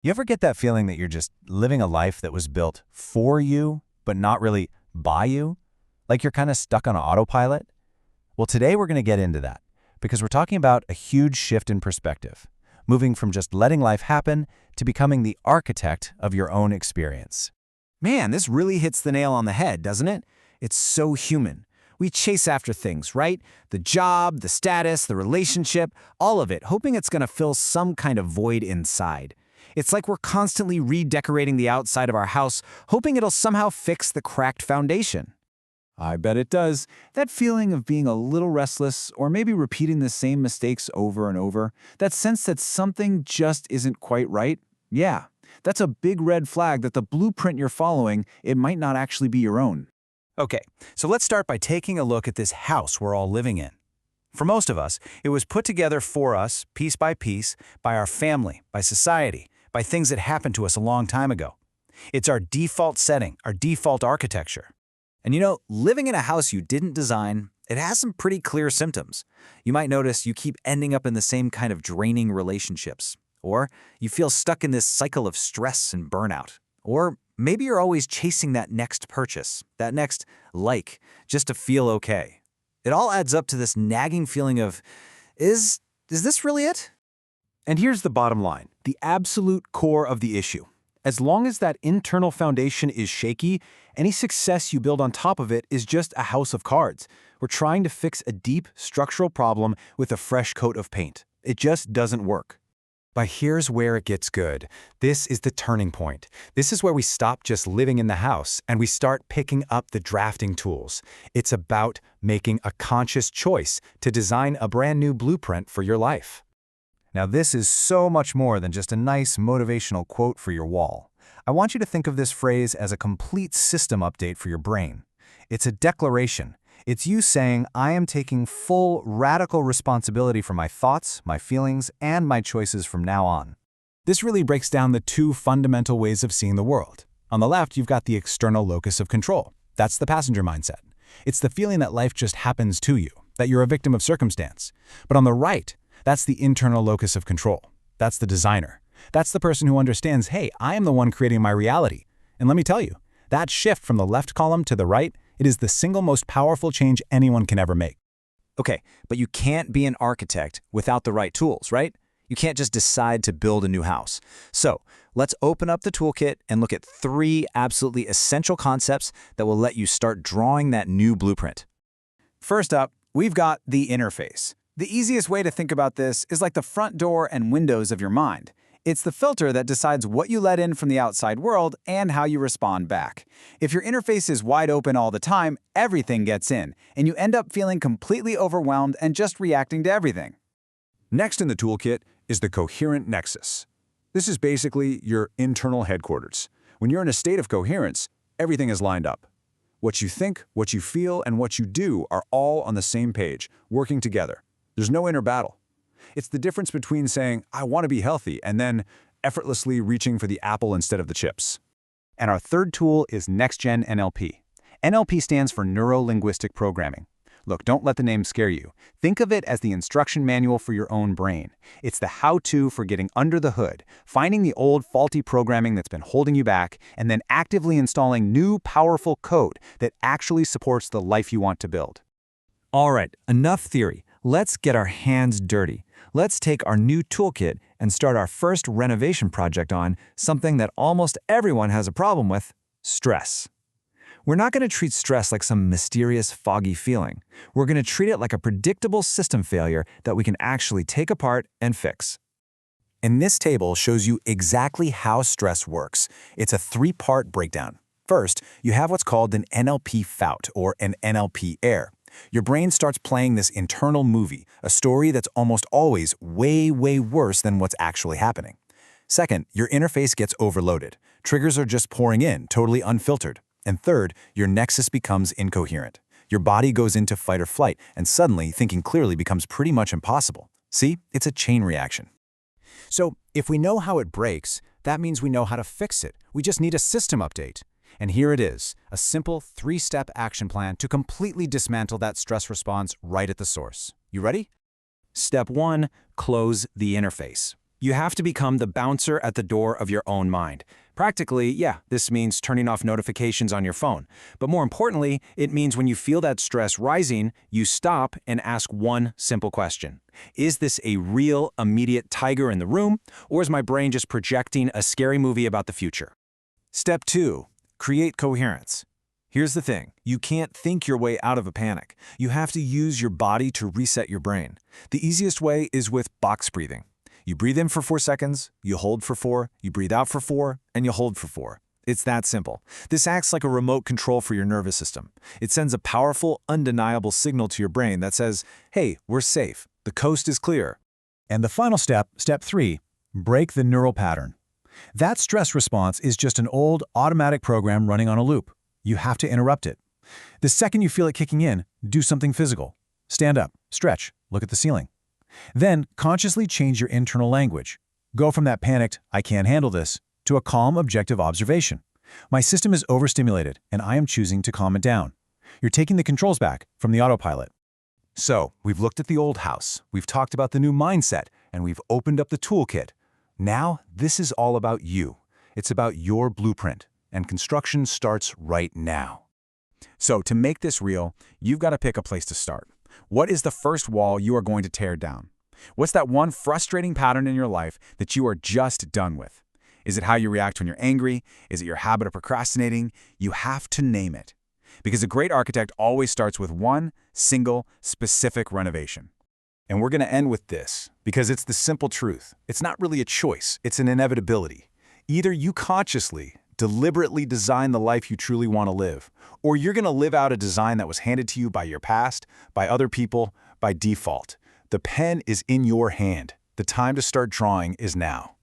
You ever get that feeling that you're just living a life that was built for you, but not really by you? Like you're kind of stuck on autopilot? Well, today we're going to get into that because we're talking about a huge shift in perspective, moving from just letting life happen to becoming the architect of your own experience. Man, this really hits the nail on the head, doesn't it? It's so human. We chase after things, right? The job, the status, the relationship, all of it, hoping it's going to fill some kind of void inside. It's like we're constantly redecorating the outside of our house, hoping it'll somehow fix the cracked foundation. I bet it does. That feeling of being a little restless or maybe repeating the same mistakes over and over, that sense that something just isn't quite right, yeah, that's a big red flag that the blueprint you're following, it might not actually be your own. Okay, so let's start by taking a look at this house we're all living in. For most of us, it was put together for us, piece by piece, by our family, by society, by things that happened to us a long time ago. It's our default setting, our default architecture. And you know, living in a house you didn't design, it has some pretty clear symptoms. You might notice you keep ending up in the same kind of draining relationships. Or you feel stuck in this cycle of stress and burnout. Or maybe you're always chasing that next purchase, that next like, just to feel okay. It all adds up to this nagging feeling of, is this really it? And here's the bottom line, the absolute core of the issue. As long as that internal foundation is shaky, any success you build on top of it is just a house of cards. We're trying to fix a deep structural problem with a fresh coat of paint. It just doesn't work. But here's where it gets good. This is the turning point. This is where we stop just living in the house and we start picking up the drafting tools. It's about making a conscious choice to design a brand new blueprint for your life. Now, this is so much more than just a nice motivational quote for your wall. I want you to think of this phrase as a complete system update for your brain. It's a declaration. It's you saying, I am taking full, radical responsibility for my thoughts, my feelings, and my choices from now on. This really breaks down the two fundamental ways of seeing the world. On the left, you've got the external locus of control. That's the passenger mindset. It's the feeling that life just happens to you, that you're a victim of circumstance. But on the right, that's the internal locus of control. That's the designer. That's the person who understands, hey, I am the one creating my reality. And let me tell you, that shift from the left column to the right, it is the single most powerful change anyone can ever make. Okay, but you can't be an architect without the right tools, right? You can't just decide to build a new house. So let's open up the toolkit and look at 3 absolutely essential concepts that will let you start drawing that new blueprint. First up, we've got the interface. The easiest way to think about this is like the front door and windows of your mind. It's the filter that decides what you let in from the outside world and how you respond back. If your interface is wide open all the time, everything gets in, and you end up feeling completely overwhelmed and just reacting to everything. Next in the toolkit is the Coherent Nexus. This is basically your internal headquarters. When you're in a state of coherence, everything is lined up. What you think, what you feel, and what you do are all on the same page, working together. There's no inner battle. It's the difference between saying, I want to be healthy, and then effortlessly reaching for the apple instead of the chips. And our third tool is NextGen NLP. NLP stands for Neuro-Linguistic Programming. Look, don't let the name scare you. Think of it as the instruction manual for your own brain. It's the how-to for getting under the hood, finding the old faulty programming that's been holding you back, and then actively installing new powerful code that actually supports the life you want to build. All right, enough theory. Let's get our hands dirty. Let's take our new toolkit and start our first renovation project on something that almost everyone has a problem with: stress. We're not going to treat stress like some mysterious, foggy feeling. We're going to treat it like a predictable system failure that we can actually take apart and fix. And this table shows you exactly how stress works. It's a 3-part breakdown. First, you have what's called an NLP FOUT, or an NLP error. Your brain starts playing this internal movie, a story that's almost always way, way worse than what's actually happening. Second, your interface gets overloaded. Triggers are just pouring in, totally unfiltered. And third, your nexus becomes incoherent. Your body goes into fight or flight, and suddenly thinking clearly becomes pretty much impossible. See, it's a chain reaction. So, if we know how it breaks, that means we know how to fix it. We just need a system update. And here it is, a simple 3-step action plan to completely dismantle that stress response right at the source. You ready? Step 1, close the interface. You have to become the bouncer at the door of your own mind. Practically, yeah, this means turning off notifications on your phone. But more importantly, it means when you feel that stress rising, you stop and ask one simple question. Is this a real, immediate tiger in the room, or is my brain just projecting a scary movie about the future? Step 2. Create coherence. Here's the thing. You can't think your way out of a panic. You have to use your body to reset your brain. The easiest way is with box breathing. You breathe in for 4 seconds, you hold for 4, you breathe out for 4, and you hold for 4. It's that simple. This acts like a remote control for your nervous system. It sends a powerful, undeniable signal to your brain that says, hey, we're safe. The coast is clear. And the final step, step 3, break the neural pattern. That stress response is just an old, automatic program running on a loop. You have to interrupt it. The second you feel it kicking in, do something physical. Stand up, stretch, look at the ceiling. Then, consciously change your internal language. Go from that panicked, I can't handle this, to a calm, objective observation. My system is overstimulated, and I am choosing to calm it down. You're taking the controls back from the autopilot. So, we've looked at the old house, we've talked about the new mindset, and we've opened up the toolkit. Now, this is all about you. It's about your blueprint, and construction starts right now. So to make this real, you've got to pick a place to start. What is the first wall you are going to tear down? What's that one frustrating pattern in your life that you are just done with? Is it how you react when you're angry? Is it your habit of procrastinating? You have to name it. Because a great architect always starts with one single, specific renovation. And we're going to end with this, because it's the simple truth. It's not really a choice, it's an inevitability. Either you consciously, deliberately design the life you truly want to live, or you're going to live out a design that was handed to you by your past, by other people, by default. The pen is in your hand. The time to start drawing is now.